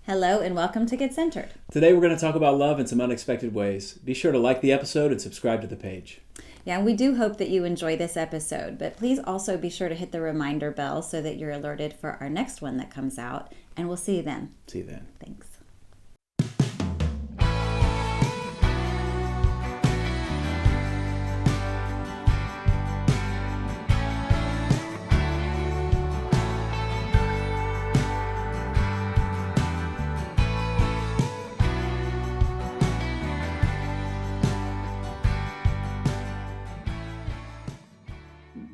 Hello and welcome to Get Centered. Today we're going to talk about love in some unexpected ways. Be sure to like the episode and subscribe to the page. Yeah, and we do hope that you enjoy this episode, but please also be sure to hit the reminder bell so that you're alerted for our next one that comes out, and we'll see you then. See you then. Thanks.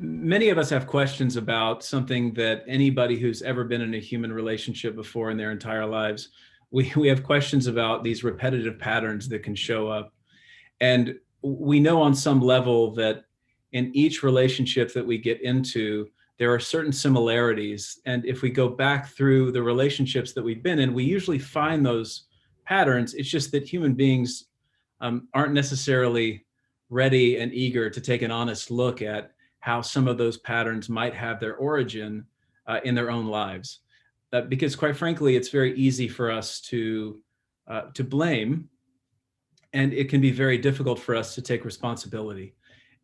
Many of us have questions about something that anybody who's ever been in a human relationship before in their entire lives, we have questions about these repetitive patterns that can show up. And we know on some level that in each relationship that we get into, there are certain similarities. And if we go back through the relationships that we've been in, we usually find those patterns. It's just that human beings aren't necessarily ready and eager to take an honest look at how some of those patterns might have their origin in their own lives. Because quite frankly, it's very easy for us to blame, and it can be very difficult for us to take responsibility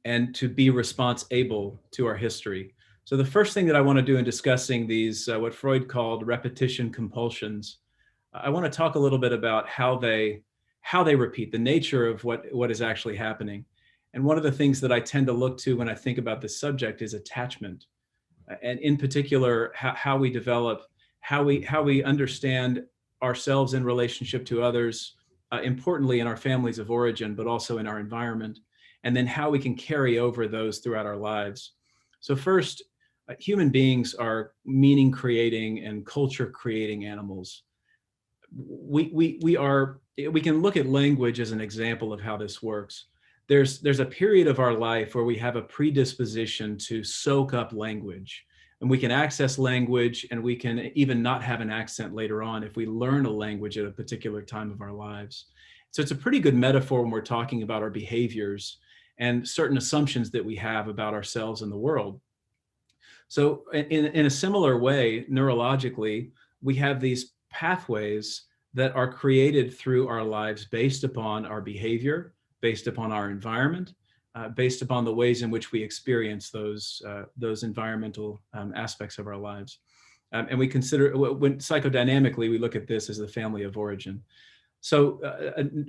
and to be responsible to our history. So the first thing that I want to do in discussing these, what Freud called repetition compulsions, I want to talk a little bit about how they repeat, the nature of what is actually happening. And one of the things that I tend to look to when I think about this subject is attachment, and in particular, how we develop, how we understand ourselves in relationship to others, importantly in our families of origin, but also in our environment, and then how we can carry over those throughout our lives. So first, human beings are meaning creating and culture creating animals. We can look at language as an example of how this works. There's a period of our life where we have a predisposition to soak up language, and we can access language, and we can even not have an accent later on if we learn a language at a particular time of our lives. So it's a pretty good metaphor when we're talking about our behaviors and certain assumptions that we have about ourselves and the world. So in a similar way, neurologically, we have these pathways that are created through our lives based upon our behavior, based upon our environment, based upon the ways in which we experience those environmental aspects of our lives. And we consider, when psychodynamically, we look at this as the family of origin. So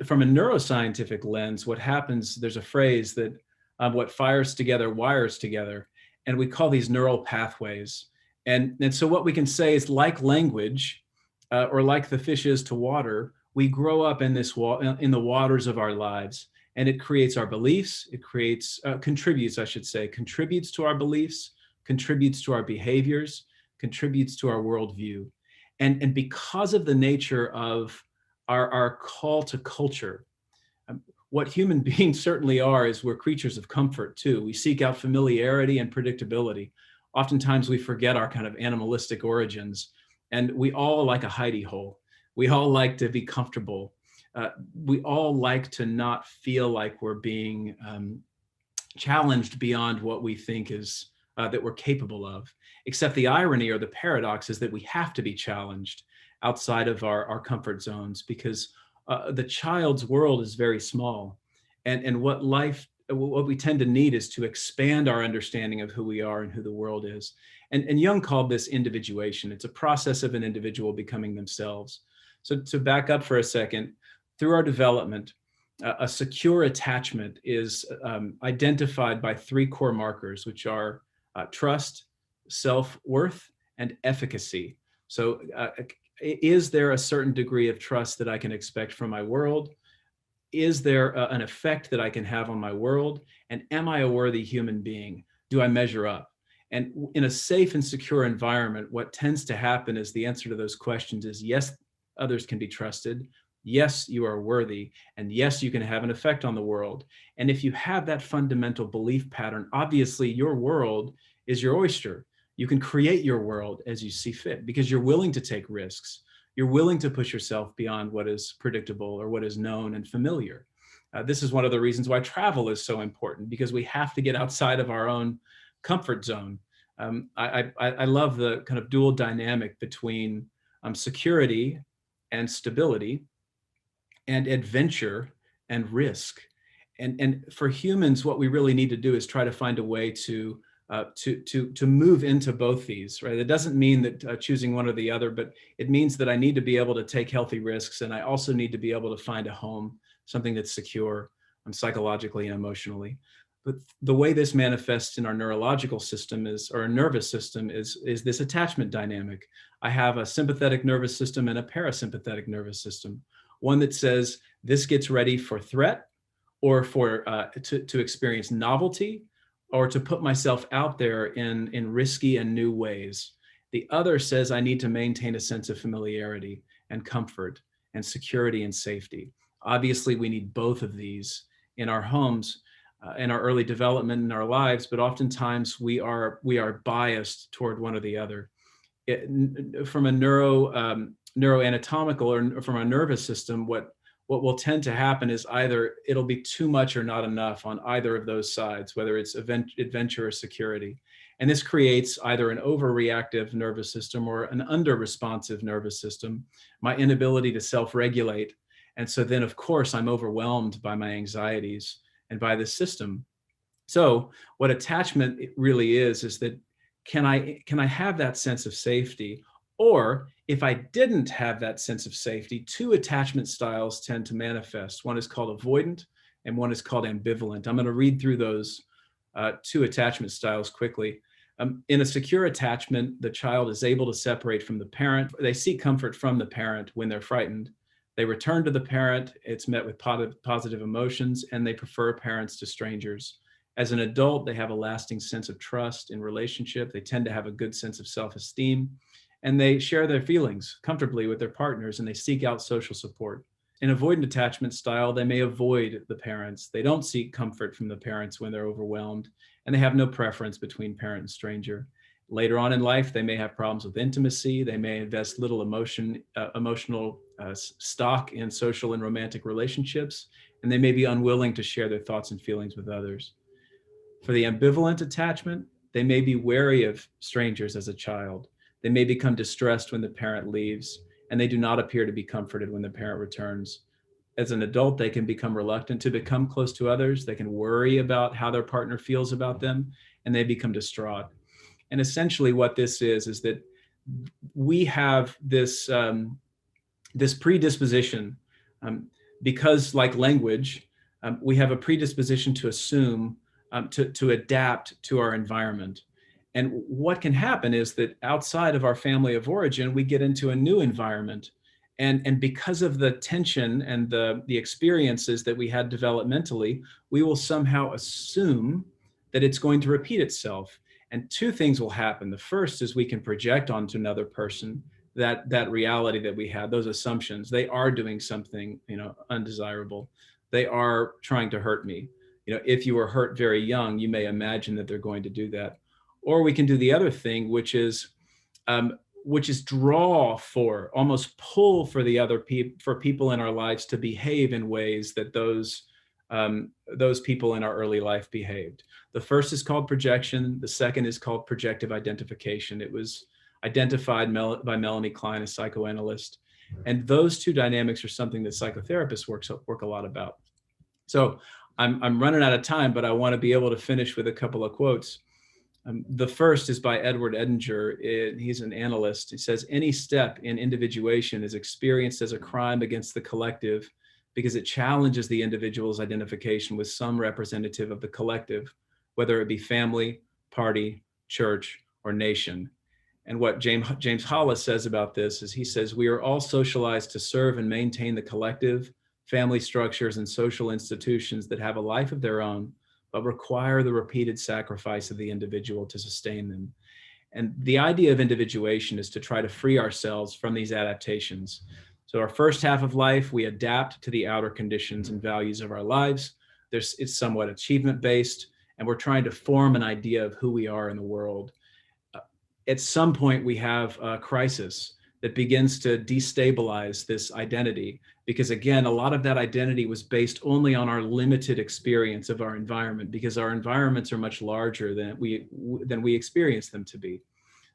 from a neuroscientific lens, what happens, there's a phrase that what fires together wires together, and we call these neural pathways. And so what we can say is, like language, or like the fish is to water, we grow up in in the waters of our lives. And it creates our beliefs, contributes to our beliefs, contributes to our behaviors, contributes to our worldview. And because of the nature of our call to culture, what human beings certainly are is we're creatures of comfort too. We seek out familiarity and predictability. Oftentimes we forget our kind of animalistic origins, and we all like a hidey hole. We all like to be comfortable. We all like to not feel like we're being challenged beyond what we think is that we're capable of. Except the irony or the paradox is that we have to be challenged outside of our comfort zones, because the child's world is very small, and what we tend to need is to expand our understanding of who we are and who the world is. And Jung called this individuation. It's a process of an individual becoming themselves. So to back up for a second, through our development, a secure attachment is identified by three core markers, which are trust, self-worth, and efficacy. So is there a certain degree of trust that I can expect from my world? Is there an effect that I can have on my world? And am I a worthy human being? Do I measure up? And in a safe and secure environment, what tends to happen is the answer to those questions is yes, others can be trusted. Yes, you are worthy. And yes, you can have an effect on the world. And if you have that fundamental belief pattern, obviously your world is your oyster. You can create your world as you see fit because you're willing to take risks. You're willing to push yourself beyond what is predictable or what is known and familiar. This is one of the reasons why travel is so important, because we have to get outside of our own comfort zone. I love the kind of dual dynamic between security and stability and adventure and risk. And for humans, what we really need to do is try to find a way to move into both these, right? It doesn't mean that choosing one or the other, but it means that I need to be able to take healthy risks, and I also need to be able to find a home, something that's secure, psychologically and emotionally. But the way this manifests in our neurological system or nervous system is this attachment dynamic. I have a sympathetic nervous system and a parasympathetic nervous system. One that says this gets ready for threat, or for to experience novelty, or to put myself out there in risky and new ways. The other says I need to maintain a sense of familiarity and comfort and security and safety. Obviously, we need both of these in our homes, in our early development in our lives, but oftentimes we are biased toward one or the other. From a neuroanatomical or from a nervous system, what will tend to happen is either it'll be too much or not enough on either of those sides, whether it's adventure or security. And this creates either an overreactive nervous system or an under-responsive nervous system, my inability to self-regulate. And so then, of course, I'm overwhelmed by my anxieties and by this system. So what attachment really is that can I have that sense of safety? Or if I didn't have that sense of safety, two attachment styles tend to manifest. One is called avoidant and one is called ambivalent. I'm going to read through those two attachment styles quickly. In a secure attachment, the child is able to separate from the parent. They seek comfort from the parent when they're frightened. They return to the parent. It's met with positive emotions, and they prefer parents to strangers. As an adult, they have a lasting sense of trust in relationship. They tend to have a good sense of self-esteem, and they share their feelings comfortably with their partners, and they seek out social support. In avoidant attachment style, they may avoid the parents. They don't seek comfort from the parents when they're overwhelmed, and they have no preference between parent and stranger. Later on in life, they may have problems with intimacy. They may invest little emotional stock in social and romantic relationships, and they may be unwilling to share their thoughts and feelings with others. For the ambivalent attachment, they may be wary of strangers as a child. They may become distressed when the parent leaves, and they do not appear to be comforted when the parent returns. As an adult, they can become reluctant to become close to others. They can worry about how their partner feels about them, and they become distraught. And essentially what this is that we have this predisposition, because like language, we have a predisposition to assume, to adapt to our environment. And what can happen is that outside of our family of origin, we get into a new environment. And because of the tension and the experiences that we had developmentally, we will somehow assume that it's going to repeat itself. And two things will happen. The first is we can project onto another person that reality that we had, those assumptions. They are doing something, undesirable. They are trying to hurt me. If you were hurt very young, you may imagine that they're going to do that. Or we can do the other thing, which is draw for, almost pull for the other for people in our lives to behave in ways that those people in our early life behaved. The first is called projection. The second is called projective identification. It was identified by Melanie Klein, a psychoanalyst. And those two dynamics are something that psychotherapists work a lot about. So I'm running out of time, but I want to be able to finish with a couple of quotes. The first is by Edward Edinger. He's an analyst. He says, any step in individuation is experienced as a crime against the collective because it challenges the individual's identification with some representative of the collective, whether it be family, party, church, or nation. And what James Hollis says about this is he says, we are all socialized to serve and maintain the collective, family structures, and social institutions that have a life of their own, but require the repeated sacrifice of the individual to sustain them. And the idea of individuation is to try to free ourselves from these adaptations. So our first half of life, we adapt to the outer conditions and values of our lives. It's somewhat achievement-based, and we're trying to form an idea of who we are in the world. At some point, we have a crisis that begins to destabilize this identity, because again, a lot of that identity was based only on our limited experience of our environment, because our environments are much larger than we experience them to be.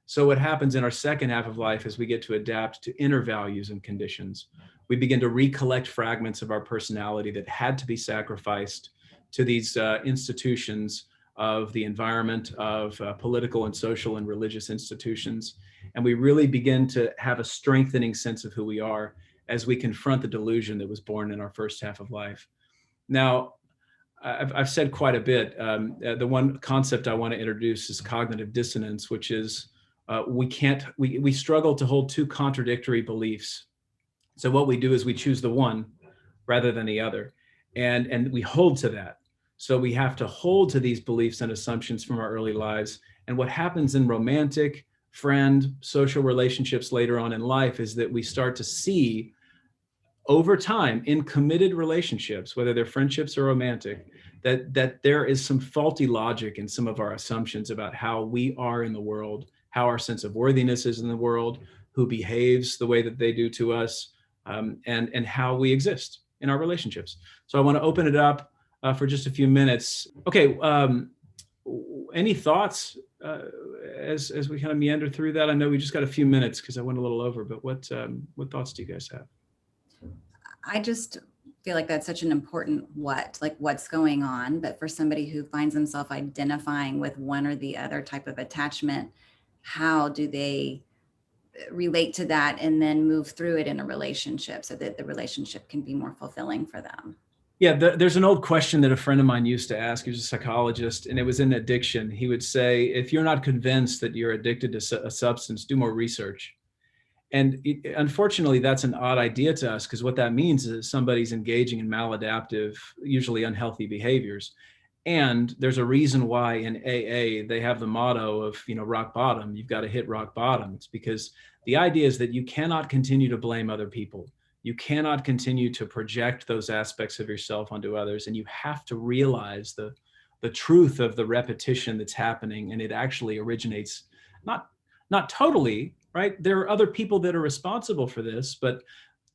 So what happens in our second half of life is we get to adapt to inner values and conditions. We begin to recollect fragments of our personality that had to be sacrificed to these institutions of the environment, of political and social and religious institutions. And we really begin to have a strengthening sense of who we are as we confront the delusion that was born in our first half of life. Now, I've said quite a bit. The one concept I want to introduce is cognitive dissonance, which is we struggle to hold two contradictory beliefs. So what we do is we choose the one rather than the other, and we hold to that. So we have to hold to these beliefs and assumptions from our early lives. And what happens in romantic, friend, social relationships later on in life is that we start to see over time in committed relationships, whether they're friendships or romantic, that there is some faulty logic in some of our assumptions about how we are in the world, how our sense of worthiness is in the world, who behaves the way that they do to us, and how we exist in our relationships. So I want to open it up for just a few minutes. Okay, any thoughts as we kind of meander through that? I know we just got a few minutes because I went a little over, but what thoughts do you guys have? I just feel like that's such an important what's going on. But for somebody who finds themselves identifying with one or the other type of attachment, how do they relate to that and then move through it in a relationship so that the relationship can be more fulfilling for them? Yeah, there's an old question that a friend of mine used to ask. He was a psychologist, and it was in addiction. He would say, if you're not convinced that you're addicted to a substance, do more research. And unfortunately, that's an odd idea to us, because what that means is somebody's engaging in maladaptive, usually unhealthy behaviors. And there's a reason why in AA, they have the motto of, rock bottom. You've got to hit rock bottom. It's because the idea is that you cannot continue to blame other people. You cannot continue to project those aspects of yourself onto others. And you have to realize the truth of the repetition that's happening. And it actually originates not totally, right? There are other people that are responsible for this, but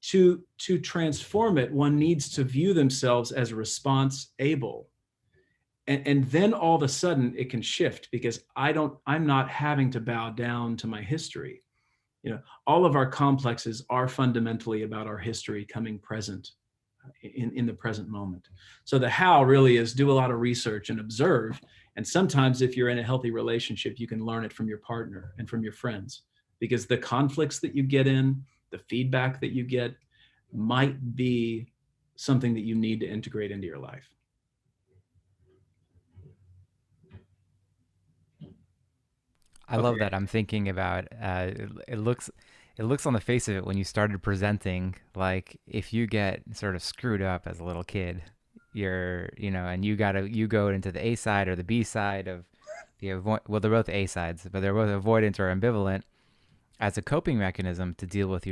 to transform it, one needs to view themselves as response able. And then all of a sudden it can shift, because I'm not having to bow down to my history. All of our complexes are fundamentally about our history coming present in the present moment. So the how really is do a lot of research and observe. And sometimes if you're in a healthy relationship, you can learn it from your partner and from your friends, because the conflicts that you get in, the feedback that you get might be something that you need to integrate into your life. I love that. I'm thinking about it looks on the face of it, when you started presenting, like if you get sort of screwed up as a little kid, and you go into the A side or the B side of they're both A sides, but they're both avoidant or ambivalent as a coping mechanism to deal with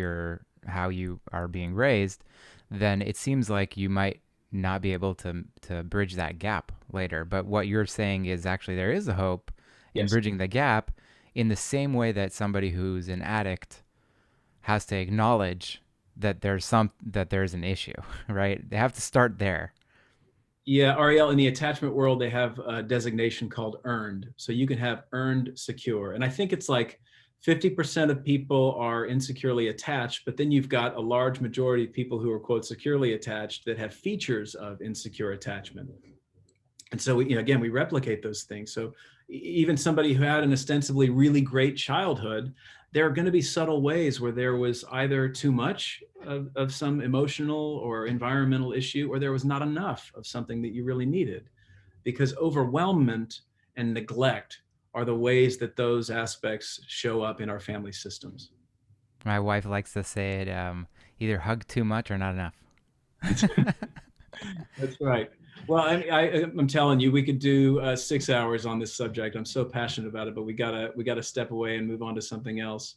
how you are being raised. Then it seems like you might not be able to bridge that gap later. But what you're saying is actually there is a hope in bridging the gap, in the same way that somebody who's an addict has to acknowledge that there's an issue, right? They have to start there. Yeah, Ariel, in the attachment world, they have a designation called earned. So you can have earned secure. And I think it's like 50% of people are insecurely attached, but then you've got a large majority of people who are, quote, securely attached that have features of insecure attachment. And so, we replicate those things. So even somebody who had an ostensibly really great childhood, there are going to be subtle ways where there was either too much of some emotional or environmental issue, or there was not enough of something that you really needed, because overwhelmment and neglect are the ways that those aspects show up in our family systems. My wife likes to say it, either hug too much or not enough. That's right. Well, I'm telling you, we could do 6 hours on this subject. I'm so passionate about it, but we gotta step away and move on to something else.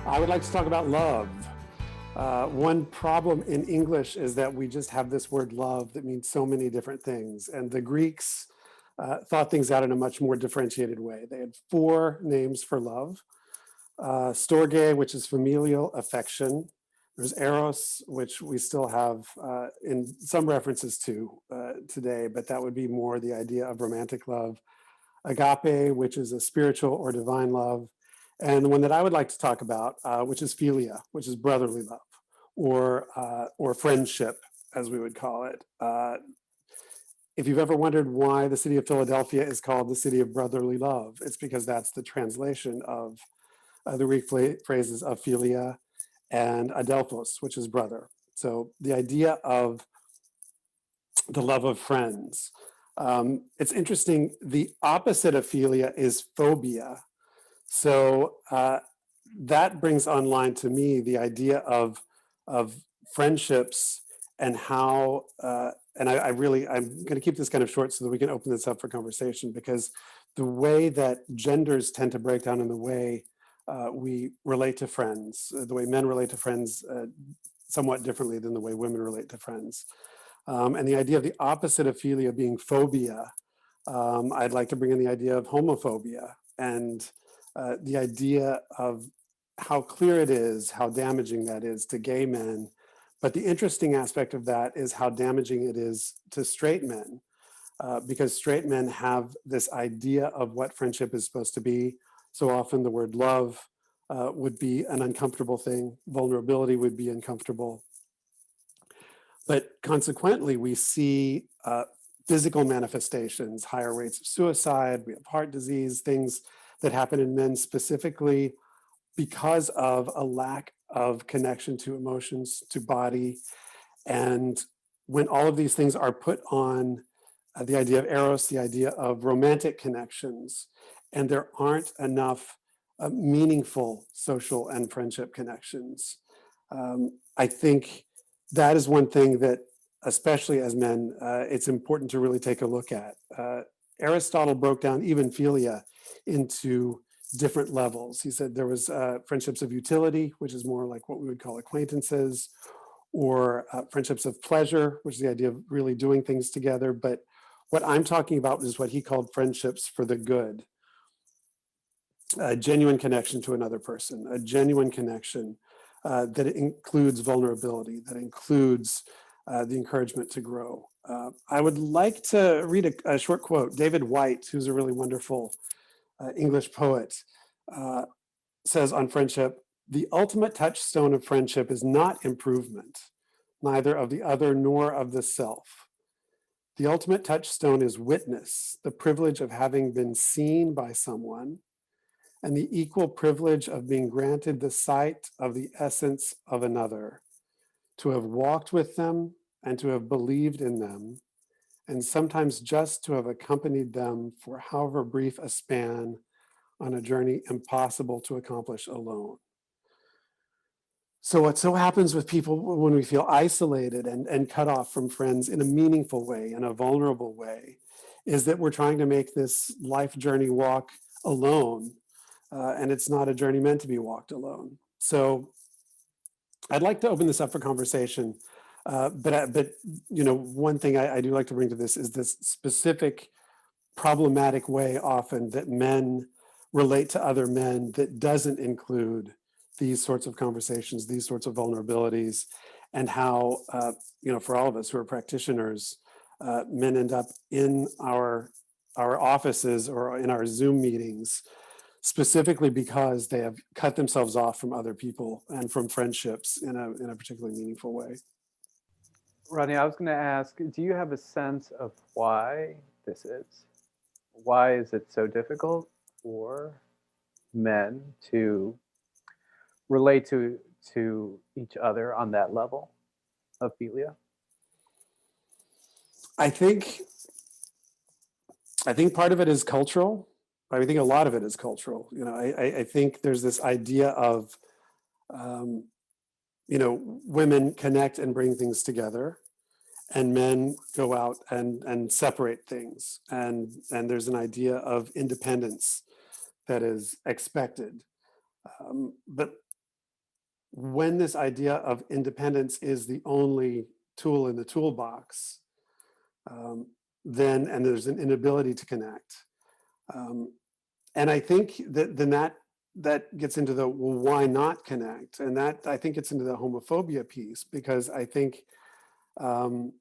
I would like to talk about love. One problem in English is that we just have this word love that means so many different things. And the Greeks thought things out in a much more differentiated way. They had 4 names for love. Storge, which is familial affection. There's eros, which we still have in some references to today, but that would be more the idea of romantic love. Agape, which is a spiritual or divine love. And the one that I would like to talk about, which is philia, which is brotherly love, or friendship, as we would call it. If you've ever wondered why the city of Philadelphia is called the city of brotherly love, it's because that's the translation of the Greek phrases of philia and adelphos, which is brother. So the idea of the love of friends. It's interesting, the opposite of philia is phobia. So that brings online to me the idea of friendships and how, and I'm going to keep this kind of short so that we can open this up for conversation, because the way that genders tend to break down in the way we relate to friends, the way men relate to friends somewhat differently than the way women relate to friends. And the idea of the opposite of philia being phobia, I'd like to bring in the idea of homophobia and the idea of how clear it is, how damaging that is to gay men. But the interesting aspect of that is how damaging it is to straight men, because straight men have this idea of what friendship is supposed to be. So often the word love would be an uncomfortable thing. Vulnerability would be uncomfortable. But consequently, we see physical manifestations, higher rates of suicide, we have heart disease, things that happen in men specifically because of a lack of connection to emotions, to body. And when all of these things are put on the idea of eros, the idea of romantic connections, and there aren't enough meaningful social and friendship connections, I think that is one thing that, especially as men, it's important to really take a look at. Aristotle broke down even philia into different levels. He said there was friendships of utility, which is more like what we would call acquaintances, or friendships of pleasure, which is the idea of really doing things together. But what I'm talking about is what he called friendships for the good. A genuine connection to another person, a genuine connection that includes vulnerability, that includes the encouragement to grow. I would like to read a short quote. David White, who's a really wonderful English poet, says on friendship, "The ultimate touchstone of friendship is not improvement, neither of the other nor of the self. The ultimate touchstone is witness, the privilege of having been seen by someone, and the equal privilege of being granted the sight of the essence of another, to have walked with them and to have believed in them, and sometimes just to have accompanied them for however brief a span on a journey impossible to accomplish alone." So what so happens with people when we feel isolated and cut off from friends in a meaningful way, in a vulnerable way, is that we're trying to make this life journey walk alone. And it's not a journey meant to be walked alone. So I'd like to open this up for conversation. But you know, one thing I do like to bring to this is this specific problematic way often that men relate to other men that doesn't include these sorts of conversations, these sorts of vulnerabilities, and how, you know, for all of us who are practitioners, men end up in our offices or in our Zoom meetings, specifically because they have cut themselves off from other people and from friendships in a particularly meaningful way. Rodney, I was going to ask, do you have a sense of why this is? Why is it so difficult for men to relate to each other on that level of philia? I think part of it is cultural. I think a lot of it is cultural. You know, I think there's this idea of, you know, women connect and bring things together, and men go out and separate things. And there's an idea of independence that is expected. But when this idea of independence is the only tool in the toolbox, then there's an inability to connect. And I think that then that that gets into the, well, why not connect? And that, I think, gets into the homophobia piece, because I think um,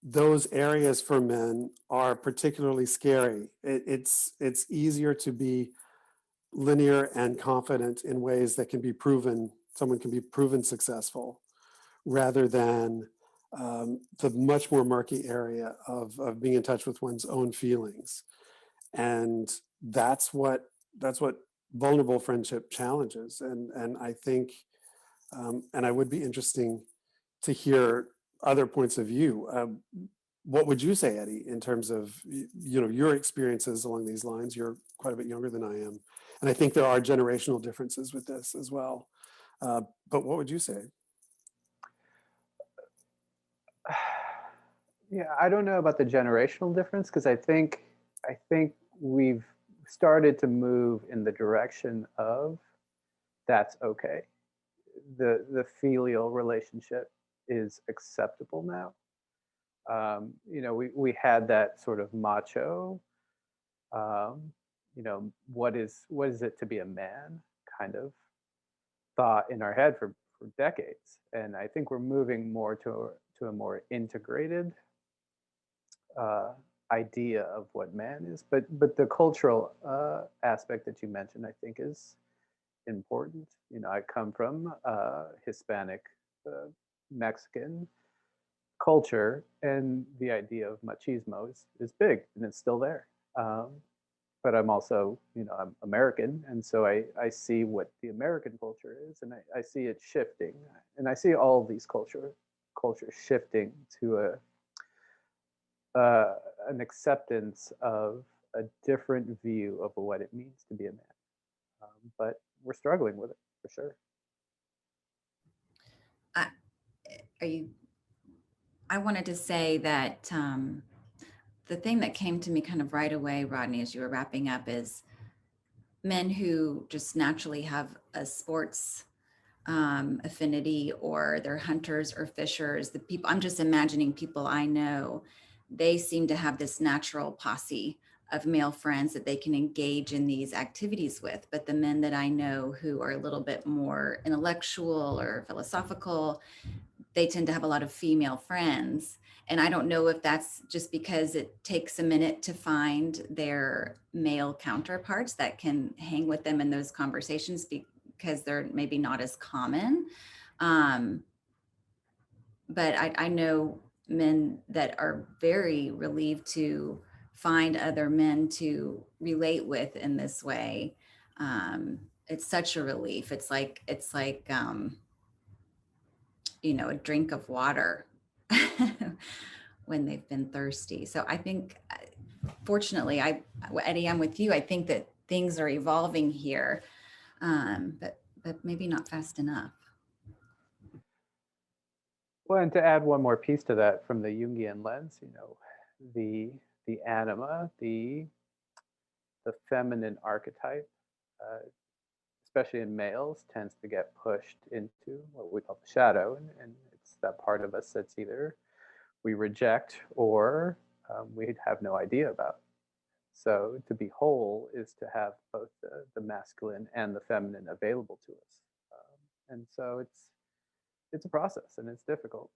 those areas for men are particularly scary. It's easier to be linear and confident in ways that can be proven, someone can be proven successful, rather than the much more murky area of being in touch with one's own feelings. And that's what vulnerable friendship challenges. And I think, and I would be interesting to hear other points of view. What would you say, Eddie, in terms of your experiences along these lines? You're quite a bit younger than I am, and I think there are generational differences with this as well. But what would you say? Yeah, I don't know about the generational difference, because I think we've started to move in the direction of that's okay. The filial relationship is acceptable now. We had that sort of macho, what is it to be a man kind of thought in our head for decades. And I think we're moving more to a more integrated idea of what man is. But the cultural aspect that you mentioned, I think, is important. I come from Hispanic, Mexican culture, and the idea of machismo is big, and it's still there. But I'm also, I'm American, and so I see what the American culture is, and I see it shifting, and I see all of these cultures shifting to an acceptance of a different view of what it means to be a man. But we're struggling with it for sure. I wanted to say that the thing that came to me kind of right away, Rodney, as you were wrapping up, is men who just naturally have a sports affinity, or they're hunters or fishers. The people, I'm just imagining people I know, they seem to have this natural posse of male friends that they can engage in these activities with. But the men that I know who are a little bit more intellectual or philosophical, they tend to have a lot of female friends. And I don't know if that's just because it takes a minute to find their male counterparts that can hang with them in those conversations, because they're maybe not as common. But I know men that are very relieved to find other men to relate with in this way. It's such a relief. It's like a drink of water when they've been thirsty. So I think, fortunately, Eddie, I'm with you. I think that things are evolving here, but maybe not fast enough. Well, and to add one more piece to that from the Jungian lens, the anima, the feminine archetype, especially in males, tends to get pushed into what we call the shadow, and it's that part of us that's either we reject or we have no idea about. So to be whole is to have both the masculine and the feminine available to us, and so it's a process and it's difficult.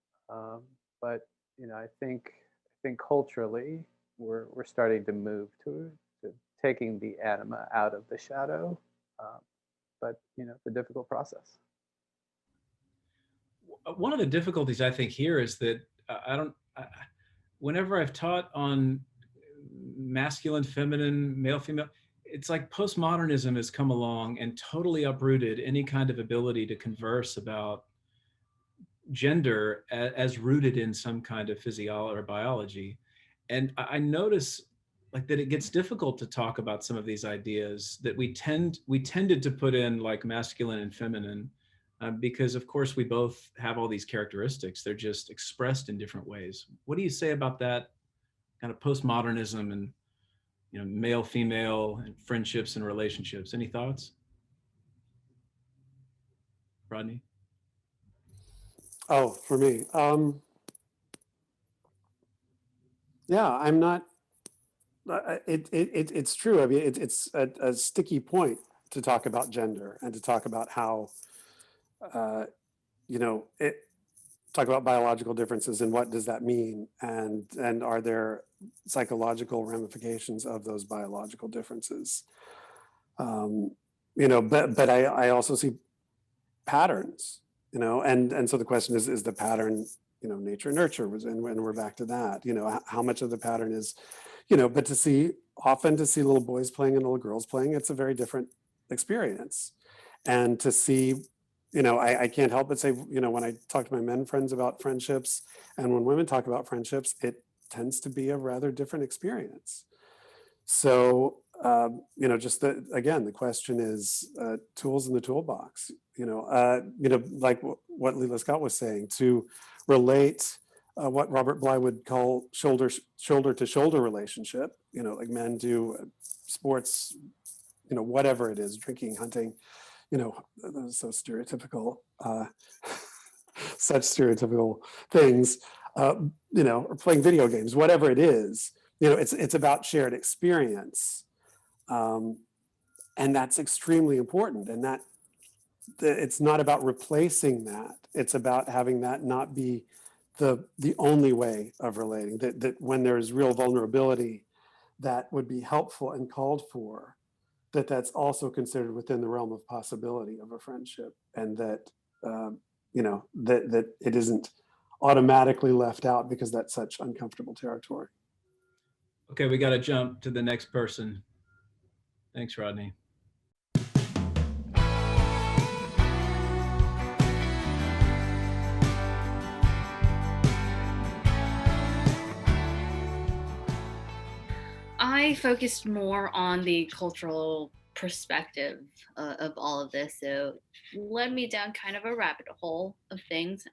But I think culturally we're starting to move to taking the anima out of the shadow, but it's a difficult process. One of the difficulties I think here is that whenever I've taught on masculine, feminine, male, female, it's like postmodernism has come along and totally uprooted any kind of ability to converse about gender as rooted in some kind of physiology or biology. And I notice like that it gets difficult to talk about some of these ideas that we tended to put in, like masculine and feminine, because of course we both have all these characteristics. They're just expressed in different ways. What do you say about that kind of postmodernism and male, female, and friendships and relationships? Any thoughts, Rodney? Oh, for me, yeah, I'm not. It's true. I mean, it's a sticky point to talk about gender and to talk about how, talk about biological differences and what does that mean, and are there psychological ramifications of those biological differences. But I also see patterns, and so the question is the pattern, nature nurture, and we're back to that, how much of the pattern is, but often to see little boys playing and little girls playing, it's a very different experience. And to see, I can't help but say, when I talk to my men friends about friendships and when women talk about friendships, it tends to be a rather different experience. So, just again, the question is tools in the toolbox, like what Leila Scott was saying, to relate what Robert Bly would call shoulder to shoulder relationship, like men do sports, whatever it is, drinking, hunting, so stereotypical, such stereotypical things, or playing video games, whatever it is, it's about shared experience. And that's extremely important. And that it's not about replacing that. It's about having that not be the only way of relating, that when there's real vulnerability that would be helpful and called for, that's also considered within the realm of possibility of a friendship, and that that it isn't automatically left out because that's such uncomfortable territory. Okay, we got to jump to the next person. Thanks, Rodney. I focused more on the cultural perspective of all of this, so led me down kind of a rabbit hole of things.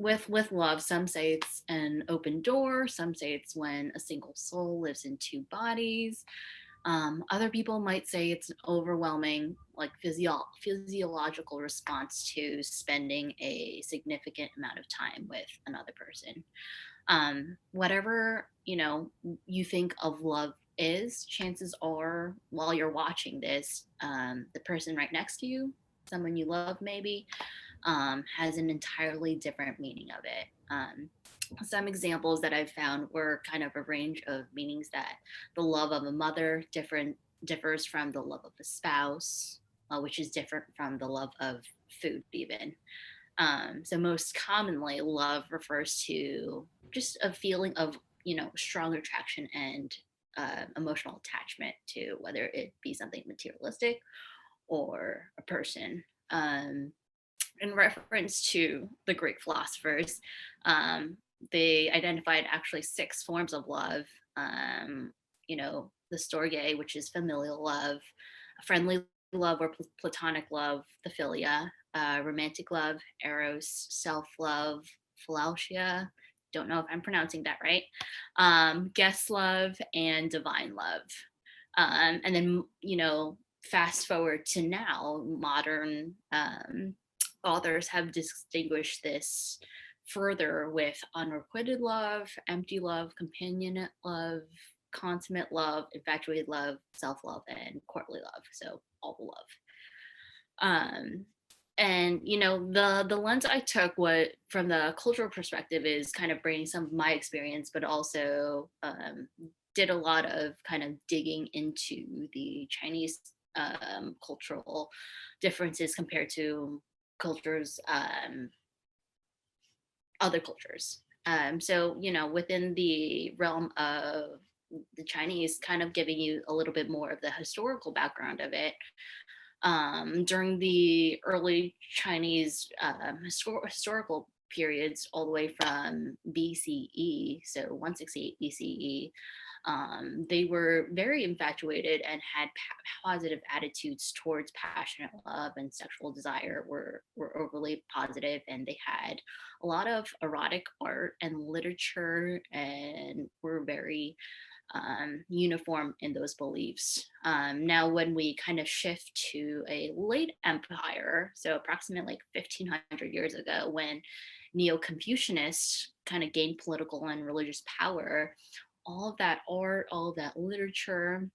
With love, some say it's an open door, some say it's when a single soul lives in two bodies. Other people might say it's an overwhelming, like physiological response to spending a significant amount of time with another person. Whatever you think of love is, chances are while you're watching this, the person right next to you, someone you love maybe, has an entirely different meaning of it. Some examples that I've found were kind of a range of meanings: that the love of a mother differs from the love of a spouse, which is different from the love of food even. So most commonly, love refers to just a feeling of, strong attraction and emotional attachment to, whether it be something materialistic or a person. In reference to the Greek philosophers, they identified actually 6 forms of love. The storge, which is familial love, friendly love or platonic love, the philia, romantic love, eros, self-love, philautia, don't know if I'm pronouncing that right, guest love, and divine love. And then, fast forward to now, modern authors have distinguished this further with unrequited love, empty love, companionate love, consummate love, infatuated love, self-love, and courtly love. So all the love. And the lens I took from the cultural perspective is kind of bringing some of my experience, but also did a lot of kind of digging into the Chinese cultural differences compared to cultures, other cultures. So within the realm of the Chinese, kind of giving you a little bit more of the historical background of it. During the early Chinese historical periods, all the way from BCE, so 168 BCE, they were very infatuated and had positive attitudes towards passionate love and sexual desire, were overly positive, and they had a lot of erotic art and literature, and were very uniform in those beliefs. Now, when we kind of shift to a late empire, so approximately 1500 years ago, when Neo-Confucianists kind of gained political and religious power, all of that art, all of that literature,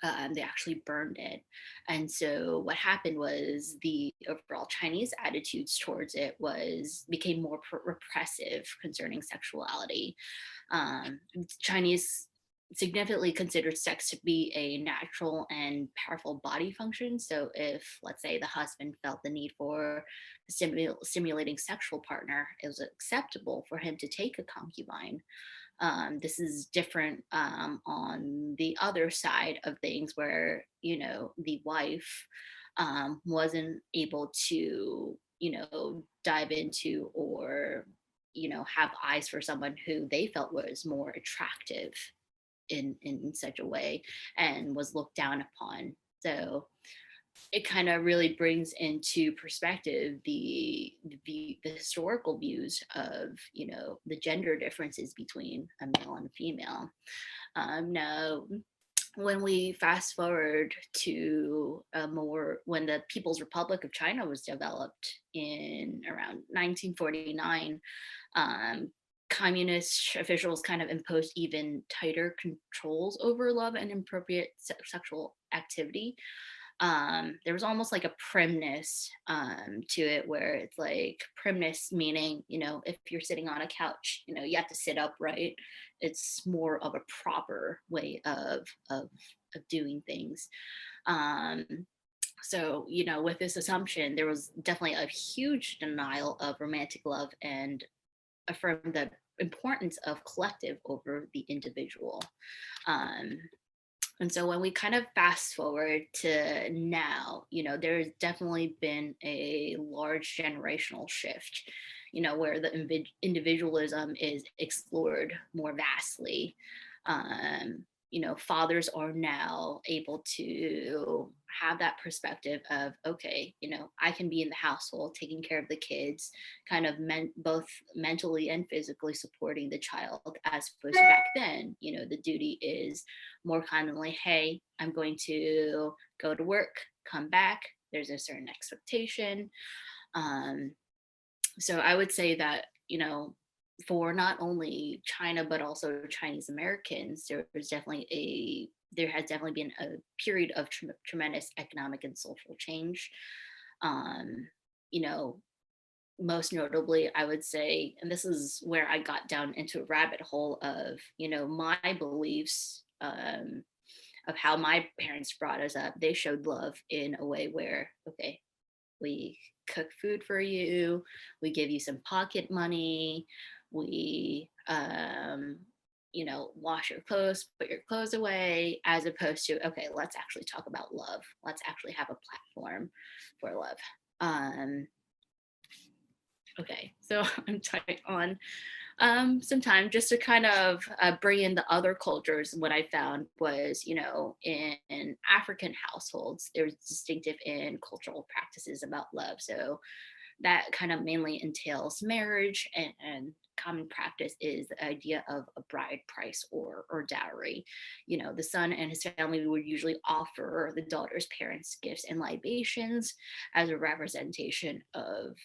they actually burned it. And so what happened was the overall Chinese attitudes towards it became more repressive concerning sexuality. Chinese significantly considered sex to be a natural and powerful body function. So if, let's say, the husband felt the need for a stimulating sexual partner, it was acceptable for him to take a concubine. This is different on the other side of things, where the wife wasn't able to dive into, or have eyes for someone who they felt was more attractive in such a way, and was looked down upon. So it kind of really brings into perspective the historical views of the gender differences between a male and a female. Now, when we fast forward to when the People's Republic of China was developed in around 1949, communist officials kind of imposed even tighter controls over love and inappropriate sexual activity. There was almost like a primness to it, where it's like primness meaning, if you're sitting on a couch, you have to sit upright. It's more of a proper way of doing things. So, with this assumption, there was definitely a huge denial of romantic love, and affirmed the importance of collective over the individual. And so when we kind of fast forward to now, there's definitely been a large generational shift, where the individualism is explored more vastly. Fathers are now able to have that perspective of, okay, I can be in the household taking care of the kids, kind of both mentally and physically supporting the child, as opposed to back then, the duty is more commonly, hey, I'm going to go to work, come back, there's a certain expectation. So I would say that, for not only China, but also Chinese Americans, there has definitely been a period of tremendous economic and social change. Most notably, I would say, and this is where I got down into a rabbit hole of, my beliefs, of how my parents brought us up. They showed love in a way where, okay, we cook food for you, we give you some pocket money, we wash your clothes, put your clothes away, as opposed to, okay, let's actually talk about love, let's actually have a platform for love. Okay, so I'm tight on some time just to kind of bring in the other cultures. What I found was, in African households, there's distinctive in cultural practices about love. So that kind of mainly entails marriage, and common practice is the idea of a bride price or dowry. The son and his family would usually offer the daughter's parents gifts and libations as a representation of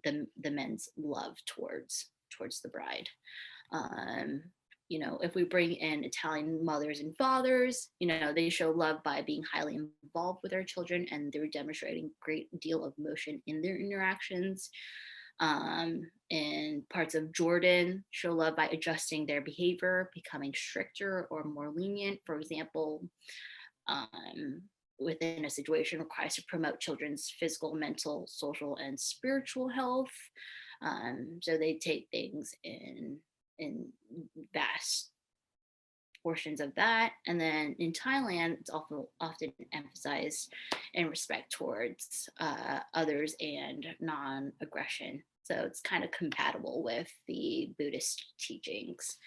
the men's love towards the bride. If we bring in Italian mothers and fathers, they show love by being highly involved with their children, and they're demonstrating a great deal of emotion in their interactions. In parts of Jordan, show love by adjusting their behavior, becoming stricter or more lenient. For example, within a situation requires to promote children's physical, mental, social, and spiritual health. So they take things in vast portions of that. And then in Thailand, it's often emphasized in respect towards others and non-aggression. So it's kind of compatible with the Buddhist teachings.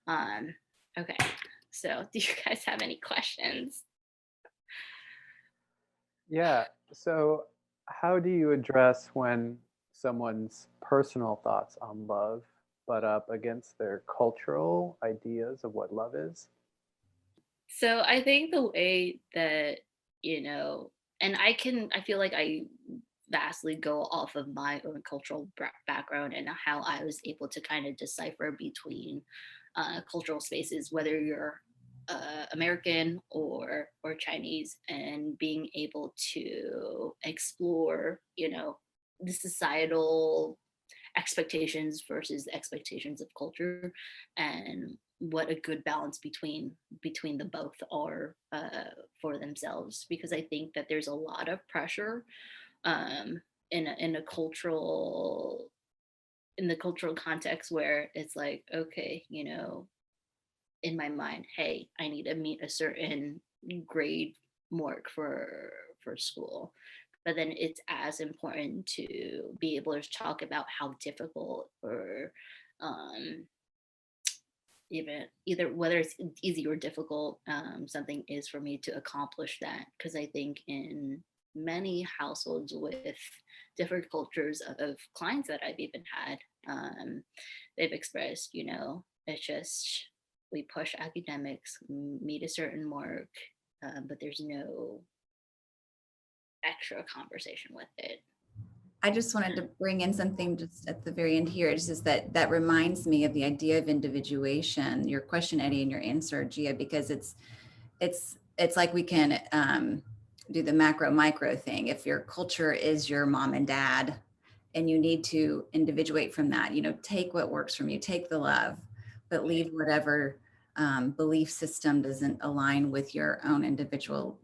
Okay, so do you guys have any questions? Yeah. So, how do you address when someone's personal thoughts on love butt up against their cultural ideas of what love is? So I think the way that, and I feel like I vastly go off of my own cultural background and how I was able to kind of decipher between cultural spaces, whether you're American or Chinese, and being able to explore, the societal expectations versus expectations of culture, and what a good balance between the both are for themselves. Because I think that there's a lot of pressure um, in a cultural in the cultural context where it's like, okay, in my mind, hey, I need to meet a certain grade mark for school. But then it's as important to be able to talk about how difficult or um, even either whether it's easy or difficult something is for me to accomplish that. Because I think in many households with different cultures of clients that I've even had, they've expressed, it's just we push academics, meet a certain mark, but there's no extra conversation with it. I just wanted to bring in something just at the very end here. It's just that reminds me of the idea of individuation. Your question, Eddie, and your answer, Gia, because it's like we can do the macro micro thing. If your culture is your mom and dad, and you need to individuate from that, take what works from you, take the love, but leave whatever belief system doesn't align with your own individual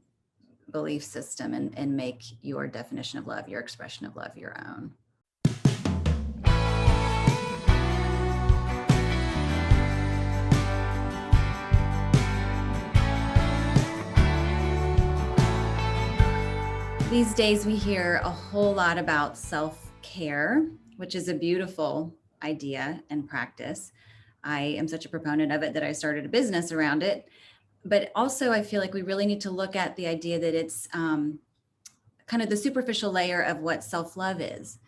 belief system, and make your definition of love, your expression of love, your own. These days we hear a whole lot about self-care, which is a beautiful idea and practice. I am such a proponent of it that I started a business around it. But also I feel like we really need to look at the idea that it's kind of the superficial layer of what self-love is.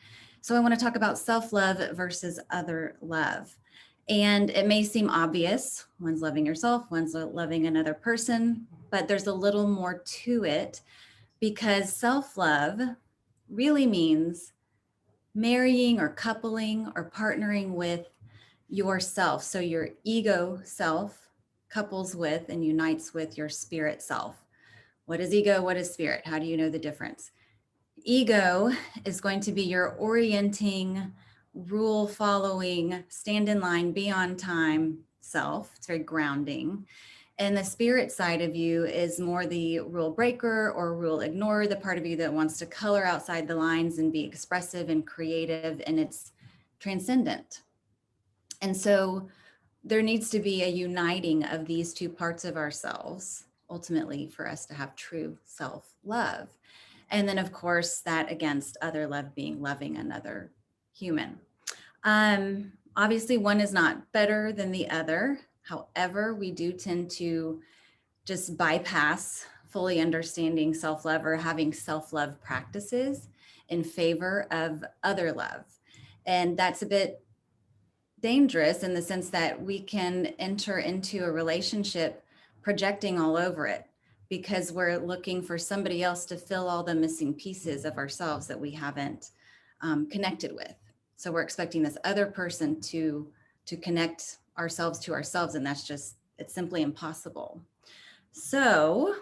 So I want to talk about self-love versus other love. And it may seem obvious, one's loving yourself, one's loving another person, but there's a little more to it, because self-love really means marrying or coupling or partnering with yourself. So your ego self couples with and unites with your spirit self. What is ego? What is spirit? How do you know the difference? Ego is going to be your orienting, rule following, stand in line, be on time self. It's very grounding. And the spirit side of you is more the rule breaker or rule ignorer, the part of you that wants to color outside the lines and be expressive and creative, and it's transcendent. And so there needs to be a uniting of these two parts of ourselves, ultimately, for us to have true self-love. And then, of course, that against other love being loving another human. Obviously, one is not better than the other. However, we do tend to just bypass fully understanding self-love or having self-love practices in favor of other love. And that's a bit dangerous in the sense that we can enter into a relationship projecting all over it, because we're looking for somebody else to fill all the missing pieces of ourselves that we haven't connected with. So we're expecting this other person to connect ourselves to ourselves, and that's just, it's simply impossible. So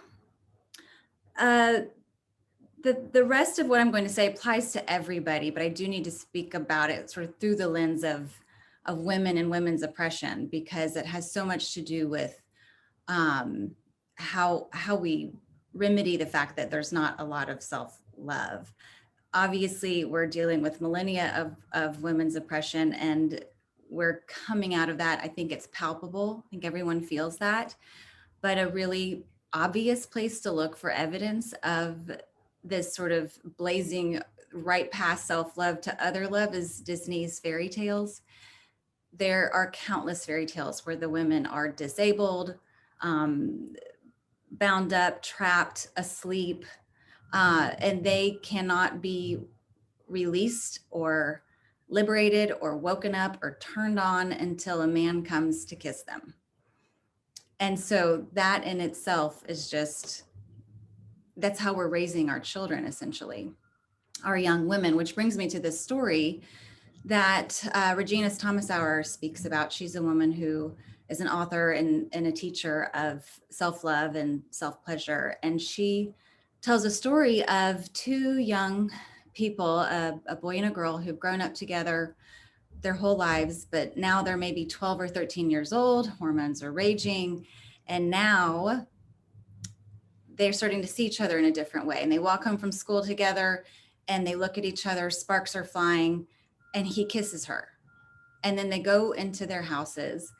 the rest of what I'm going to say applies to everybody, but I do need to speak about it sort of through the lens of women and women's oppression, because it has so much to do with how we remedy the fact that there's not a lot of self-love. Obviously, we're dealing with millennia of women's oppression, and we're coming out of that. I think it's palpable. I think everyone feels that. But a really obvious place to look for evidence of this sort of blazing right past self-love to other love is Disney's fairy tales. There are countless fairy tales where the women are disabled, bound up, trapped, asleep, and they cannot be released or liberated or woken up or turned on until a man comes to kiss them. And so that in itself is just, that's how we're raising our children, essentially, our young women, which brings me to this story that Regina Thomasauer speaks about. She's a woman who is an author and a teacher of self-love and self-pleasure. And she tells a story of two young people, a boy and a girl, who've grown up together their whole lives, but now they're maybe 12 or 13 years old, hormones are raging, and now they're starting to see each other in a different way. And they walk home from school together and they look at each other, sparks are flying, and he kisses her. And then they go into their houses.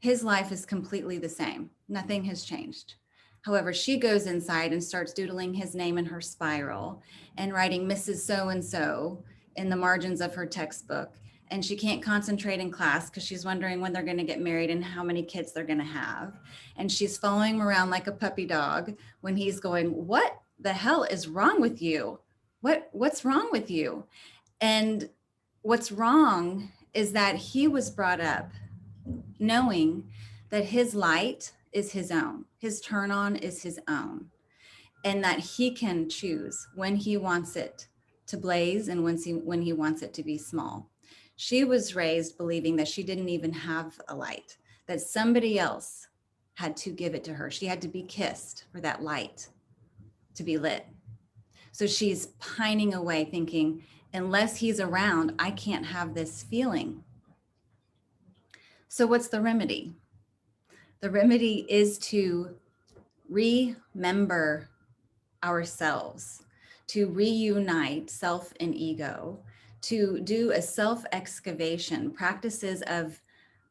His life is completely the same. Nothing has changed. However, she goes inside and starts doodling his name in her spiral and writing Mrs. So-and-so in the margins of her textbook. And she can't concentrate in class because she's wondering when they're going to get married and how many kids they're going to have. And she's following him around like a puppy dog when he's going, what the hell is wrong with you? What's wrong with you? And what's wrong is that he was brought up knowing that his light is his own, his turn on is his own, and that he can choose when he wants it to blaze and when he wants it to be small. She was raised believing that she didn't even have a light, that somebody else had to give it to her. She had to be kissed for that light to be lit. So she's pining away thinking, unless he's around, I can't have this feeling. So what's the remedy? The remedy is to remember ourselves, to reunite self and ego, to do a self-excavation, practices of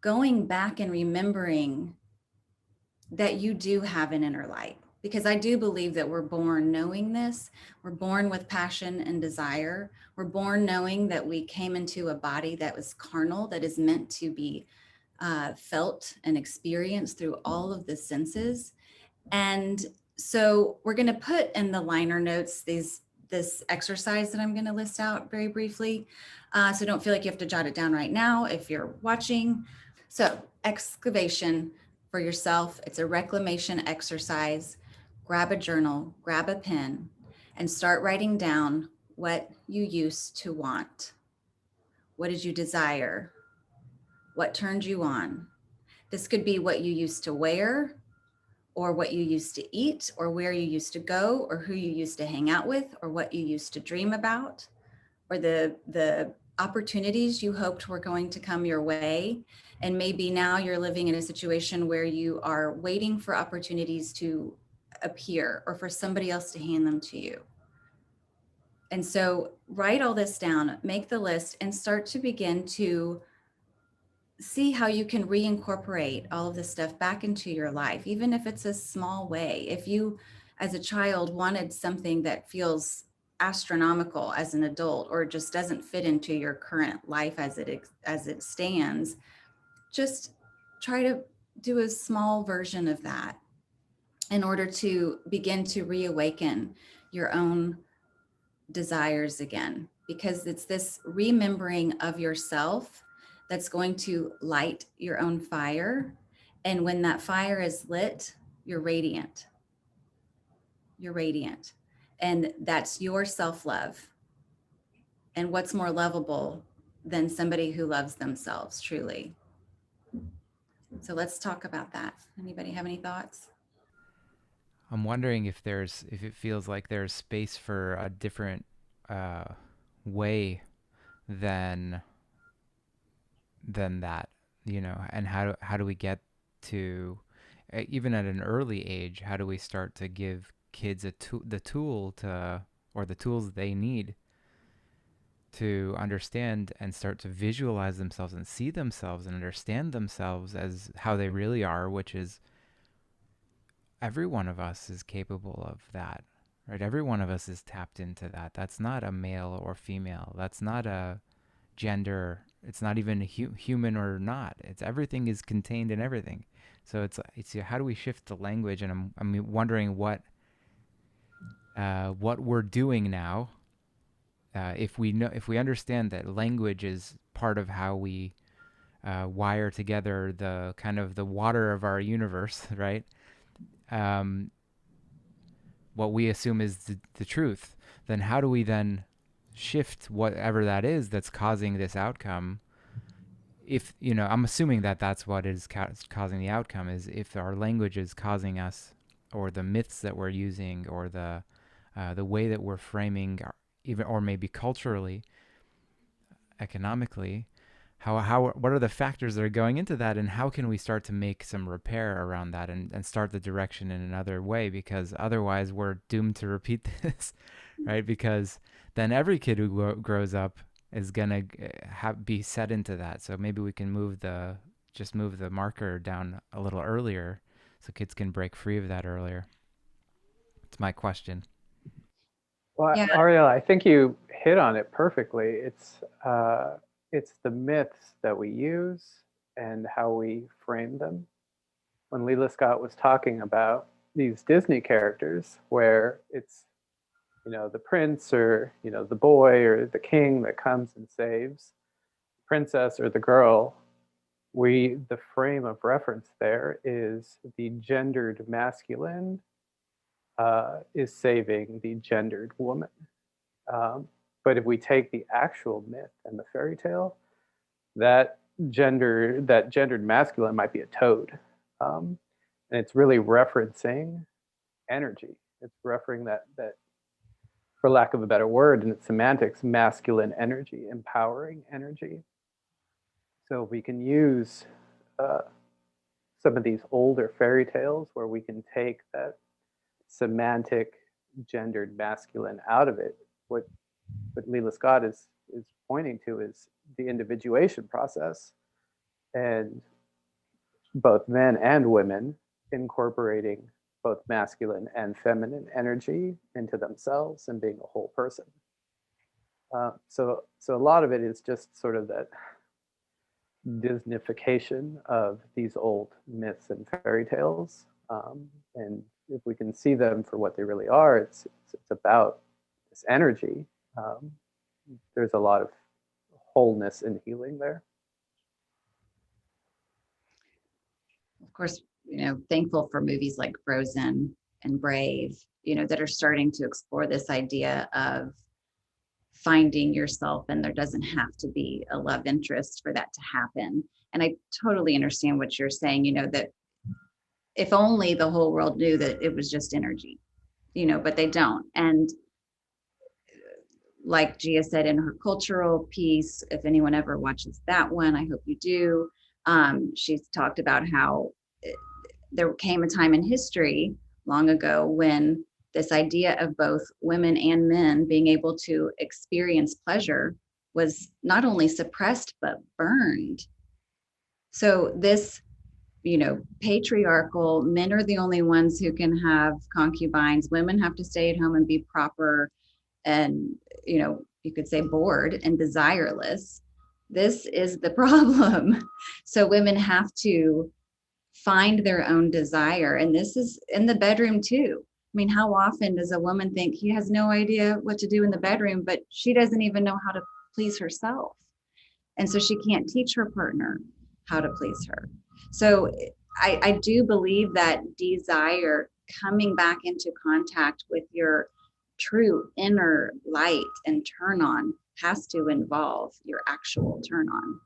going back and remembering that you do have an inner light. Because I do believe that we're born knowing this. We're born with passion and desire. We're born knowing that we came into a body that was carnal, that is meant to be felt and experienced through all of the senses. And so we're going to put in the liner notes this exercise that I'm going to list out very briefly. So don't feel like you have to jot it down right now if you're watching. So excavation for yourself. It's a reclamation exercise. Grab a journal, grab a pen, and start writing down what you used to want. What did you desire? What turned you on? This could be what you used to wear, or what you used to eat, or where you used to go, or who you used to hang out with, or what you used to dream about, or the opportunities you hoped were going to come your way. And maybe now you're living in a situation where you are waiting for opportunities to appear or for somebody else to hand them to you. And so write all this down, make the list, and start to begin to see how you can reincorporate all of this stuff back into your life, even if it's a small way. If you, as a child, wanted something that feels astronomical as an adult, or just doesn't fit into your current life as it stands, just try to do a small version of that in order to begin to reawaken your own desires again, because it's this remembering of yourself that's going to light your own fire. And when that fire is lit, you're radiant. You're radiant. And that's your self-love. And what's more lovable than somebody who loves themselves truly? So let's talk about that. Anybody have any thoughts? I'm wondering if it feels like there's space for a different way than that, and how do we get to, even at an early age, how do we start to give kids the tools they need to understand and start to visualize themselves and see themselves and understand themselves as how they really are, which is every one of us is capable of that, right? Every one of us is tapped into that. That's not a male or female. That's not a gender. It's not even a human or not. It's everything is contained in everything. So it's how do we shift the language? And I'm wondering what we're doing now. If we understand that language is part of how we wire together the kind of the water of our universe, right? What we assume is the truth, then how do we then shift whatever that is that's causing this outcome. If, I'm assuming that that's what is causing the outcome, is if our language is causing us, or the myths that we're using, or the way that we're framing, even, or maybe culturally, economically, what are the factors that are going into that, and how can we start to make some repair around that, and start the direction in another way? Because otherwise we're doomed to repeat this, right? Because then every kid who grows up is gonna be set into that. So maybe we can move the marker down a little earlier, so kids can break free of that earlier. It's my question. Well, Yeah. Ariel, I think you hit on it perfectly. It's the myths that we use and how we frame them. When Leila Scott was talking about these Disney characters, where it's, the prince, or, the boy or the king that comes and saves the princess or the girl, the frame of reference there is the gendered masculine is saving the gendered woman. But if we take the actual myth and the fairy tale, that gendered masculine might be a toad. And it's really referencing energy. It's referencing that, for lack of a better word, in its semantics, masculine energy, empowering energy. So we can use some of these older fairy tales where we can take that semantic gendered masculine out of it. What Leila Scott is pointing to is the individuation process, and both men and women incorporating both masculine and feminine energy into themselves and being a whole person. So a lot of it is just sort of that Disneyfication of these old myths and fairy tales. And if we can see them for what they really are, it's about this energy. There's a lot of wholeness and healing there. Of course, thankful for movies like Frozen and Brave, that are starting to explore this idea of finding yourself, and there doesn't have to be a love interest for that to happen. And I totally understand what you're saying, that if only the whole world knew that it was just energy, but they don't. And like Gia said in her cultural piece, if anyone ever watches that one, I hope you do. She's talked about how there came a time in history long ago when this idea of both women and men being able to experience pleasure was not only suppressed, but burned. So this, patriarchal, men are the only ones who can have concubines. Women have to stay at home and be proper and, you could say bored and desireless. This is the problem. So women have to find their own desire. And this is in the bedroom too. I mean, how often does a woman think he has no idea what to do in the bedroom, but she doesn't even know how to please herself? And so she can't teach her partner how to please her. So I do believe that desire, coming back into contact with your true inner light and turn on, has to involve your actual turn on.